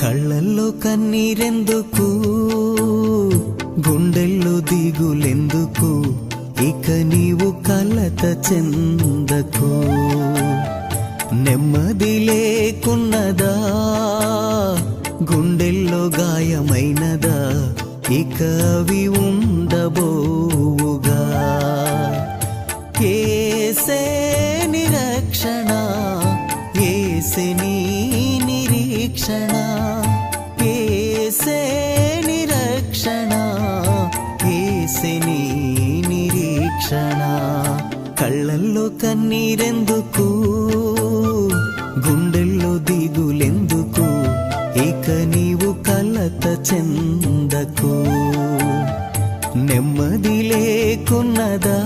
కళ్ళల్లో కన్నీరెందుకు, గుండెల్లో దిగులెందుకు, ఇక నీవు కలత చెందకు. నెమ్మది లేకున్నదా, గుండెల్లో గాయమైనదా, ఇక అవి ఉండబోవుగా. యేసే నిరక్షణ, యేసే నీ నిరీక్షణ, యేసే నిరక్షణ, యేసే నీ నిరీక్షణ. కళ్ళల్లో కన్నీరెందుకు, గుండెల్లో దిగులెందుకు, ఇక నీవు కలత చెందకు. నెమ్మది లేకున్నదా,